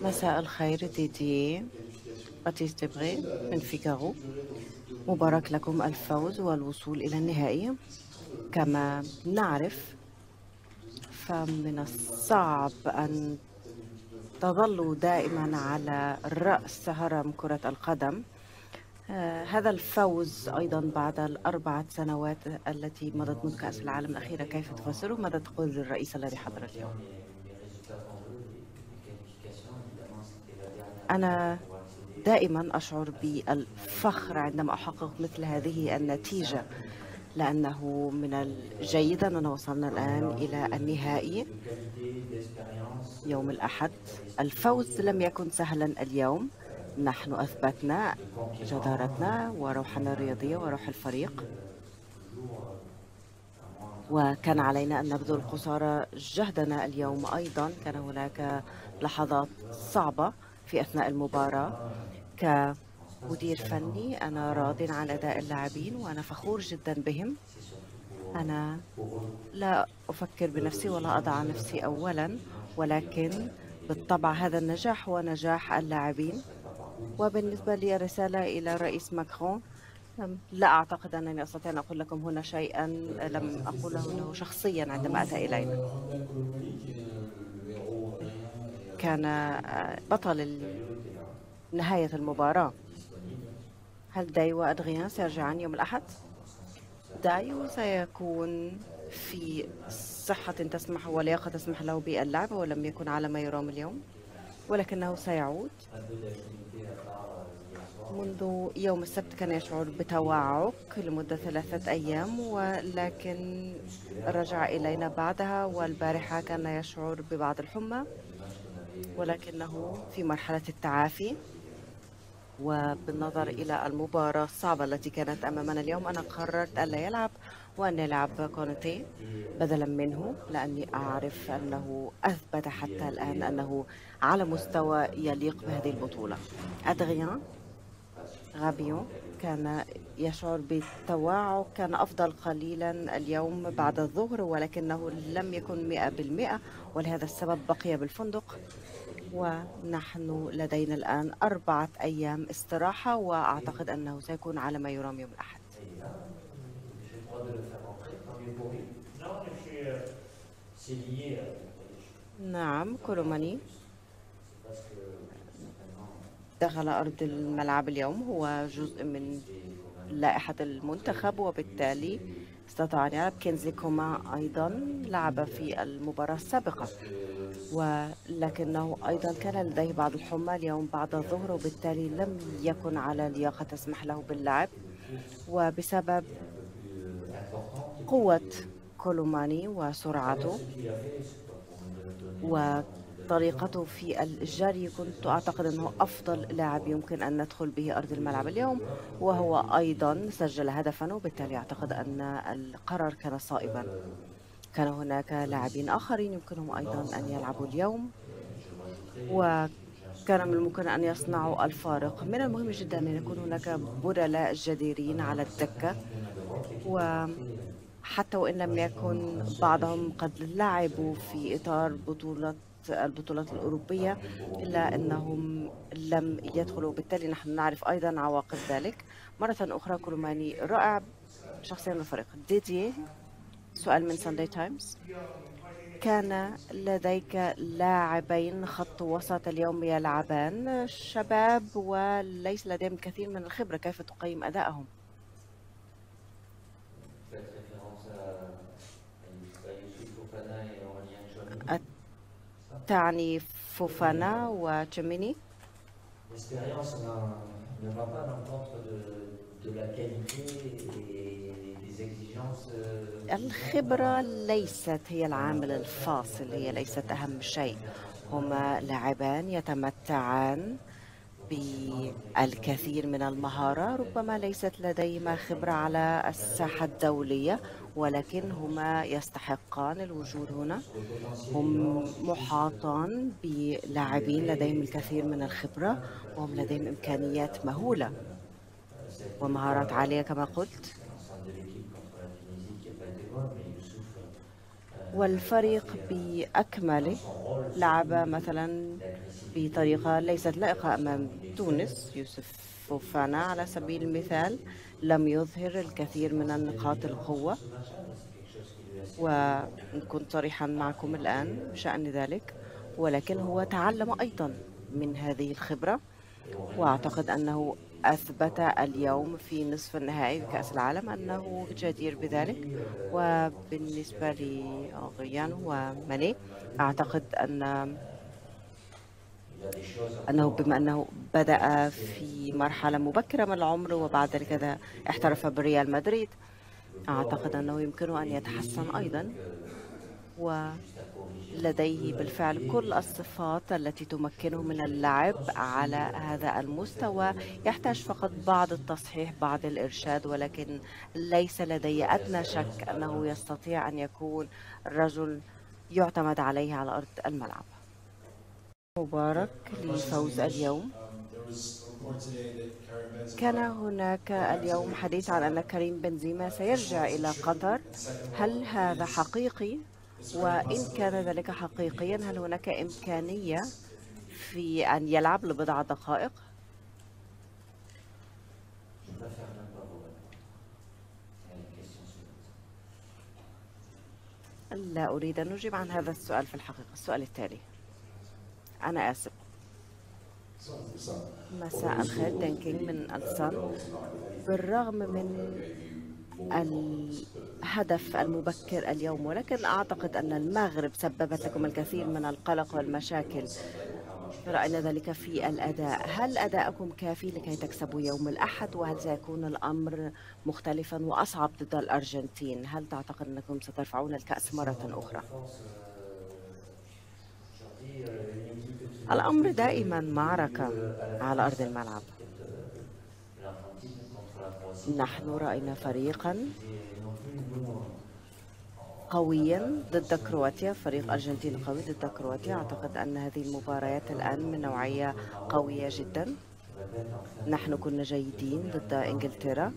مساء الخير ديدي. باتيس ديبري من فيغارو. مبارك لكم الفوز والوصول إلى النهائي. كما نعرف فمن الصعب أن تظلوا دائما على رأس هرم كرة القدم. هذا الفوز أيضا بعد الأربعة سنوات التي مضت منذ كأس العالم الأخيرة، كيف تفسره؟ ماذا تقول للرئيس الذي حضر اليوم؟ أنا دائما أشعر بالفخر عندما أحقق مثل هذه النتيجة، لأنه من الجيد أننا وصلنا الآن إلى النهائي يوم الأحد. الفوز لم يكن سهلا اليوم، نحن أثبتنا جدارتنا وروحنا الرياضية وروح الفريق، وكان علينا أن نبذل قصارى جهدنا اليوم. أيضا كان هناك لحظات صعبة في أثناء المباراة. كمدير فني أنا راض عن أداء اللاعبين وأنا فخور جدا بهم. أنا لا أفكر بنفسي ولا أضع نفسي أولا، ولكن بالطبع هذا النجاح هو نجاح اللاعبين. وبالنسبة لي الرسالة إلى الرئيس ماكرون، لا أعتقد أنني أستطيع أن أقول لكم هنا شيئا لم أقوله له شخصيا عندما أتى إلينا. كان بطل نهاية المباراة. هل داي وأدغيان سيرجعان يوم الأحد؟ دايو سيكون في صحة تسمح ولياقة تسمح له باللعب، ولم يكن على ما يرام اليوم، ولكنه سيعود. منذ يوم السبت كان يشعر بتوعك لمدة 3 أيام، ولكن رجع إلينا بعدها، والبارحة كان يشعر ببعض الحمى ولكنه في مرحلة التعافي. وبالنظر إلى المباراة الصعبة التي كانت أمامنا اليوم، أنا قررت ألا يلعب وأن يلعب كونتي بدلا منه، لأني أعرف أنه أثبت حتى الآن أنه على مستوى يليق بهذه البطولة. أدريان غابيون كان يشعر بالتوعك، كان أفضل قليلا اليوم بعد الظهر، ولكنه لم يكن 100%، ولهذا السبب بقي بالفندق. ونحن لدينا الآن 4 أيام استراحة، وأعتقد أنه سيكون على ما يرام يوم الأحد. نعم، كولوماني دخل أرض الملعب اليوم، هو جزء من لائحة المنتخب، وبالتالي استطاع أن يلعب. كينزي كومان أيضا لعب في المباراة السابقة، ولكنه أيضا كان لديه بعض الحمى اليوم بعد الظهر، وبالتالي لم يكن على لياقة تسمح له باللعب. وبسبب قوة كولوماني وسرعته وطريقته في الجري، كنت أعتقد أنه أفضل لاعب يمكن أن ندخل به أرض الملعب اليوم، وهو أيضا سجل هدفا، وبالتالي أعتقد أن القرار كان صائبا. كان هناك لاعبين آخرين يمكنهم أيضا أن يلعبوا اليوم، وكان من الممكن أن يصنعوا الفارق. من المهم جدا أن يكون هناك بدلاء جديرين على الدكة، وحتى وإن لم يكن بعضهم قد لعبوا في إطار البطولات الأوروبية، إلا أنهم لم يدخلوا، بالتالي نحن نعرف أيضا عواقب ذلك. مرة أخرى كولوماني رائع شخصيا الفريق. ديدي، سؤال من سانداي تايمز: كان لديك لاعبين خط وسط اليوم يلعبان شباب وليس لديهم الكثير من الخبرة، كيف تقيم أدائهم؟ تعني فوفانا وتشيميني؟ الخبرة ليست هي العامل الفاصل، هي ليست أهم شيء. هما لاعبان يتمتعان بالكثير من المهارة، ربما ليست لديهما خبرة على الساحة الدولية، ولكن هما يستحقان الوجود هنا. هم محاطان بلاعبين لديهم الكثير من الخبرة، وهم لديهم إمكانيات مهولة ومهارات عالية كما قلت. والفريق بأكمله لعب مثلا بطريقة ليست لائقة أمام تونس. يوسف فوفانا على سبيل المثال لم يظهر الكثير من النقاط القوة، وإن كنت صريحا معكم الآن بشأن ذلك، ولكن هو تعلم أيضا من هذه الخبرة، وأعتقد أنه أثبت اليوم في نصف النهائي بكأس العالم أنه جدير بذلك. وبالنسبة لغيان وماني، أعتقد أنه بما أنه بدأ في مرحلة مبكرة من العمر وبعد ذلك احترف بريال مدريد، أعتقد أنه يمكنه أن يتحسن أيضا، ولديه بالفعل كل الصفات التي تمكنه من اللعب على هذا المستوى. يحتاج فقط بعض التصحيح، بعض الإرشاد، ولكن ليس لدي أدنى شك أنه يستطيع أن يكون رجل يعتمد عليه على أرض الملعب. مبارك لفوز اليوم. كان هناك اليوم حديث عن أن كريم بنزيما سيرجع إلى قطر. هل هذا حقيقي؟ وإن كان ذلك حقيقيا، هل هناك إمكانية في أن يلعب لبضع دقائق؟ لا أريد أن أجيب عن هذا السؤال في الحقيقة. السؤال التالي. أنا آسف. مساء الخير، دان كينغ من الصن. بالرغم من الهدف المبكر اليوم، ولكن أعتقد أن المغرب سببت لكم الكثير من القلق والمشاكل. رأينا ذلك في الأداء. هل أداءكم كافي لكي تكسبوا يوم الأحد؟ وهل سيكون الأمر مختلفا وأصعب ضد الأرجنتين؟ هل تعتقد أنكم سترفعون الكأس مرة أخرى؟ الأمر دائما معركة على أرض الملعب. نحن رأينا فريقا قويا ضد كرواتيا، فريق أرجنتين قوي ضد كرواتيا. أعتقد أن هذه المباريات الآن من نوعية قوية جدا. نحن كنا جيدين ضد إنجلترا،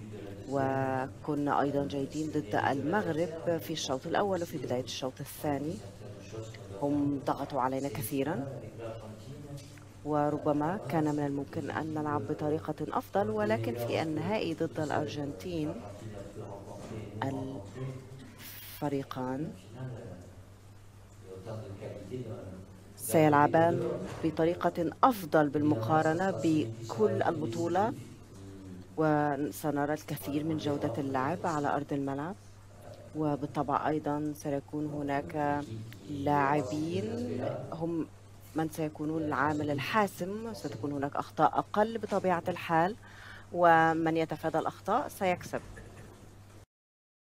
وكنا أيضا جيدين ضد المغرب في الشوط الأول وفي بداية الشوط الثاني. هم ضغطوا علينا كثيرا، وربما كان من الممكن أن نلعب بطريقة أفضل، ولكن في النهائي ضد الأرجنتين الفريقان سيلعبان بطريقة أفضل بالمقارنة بكل البطولة، وسنرى الكثير من جودة اللعب على أرض الملعب. وبالطبع أيضا سيكون هناك لاعبين هم من سيكونون العامل الحاسم. ستكون هناك أخطاء أقل بطبيعة الحال، ومن يتفادى الأخطاء سيكسب.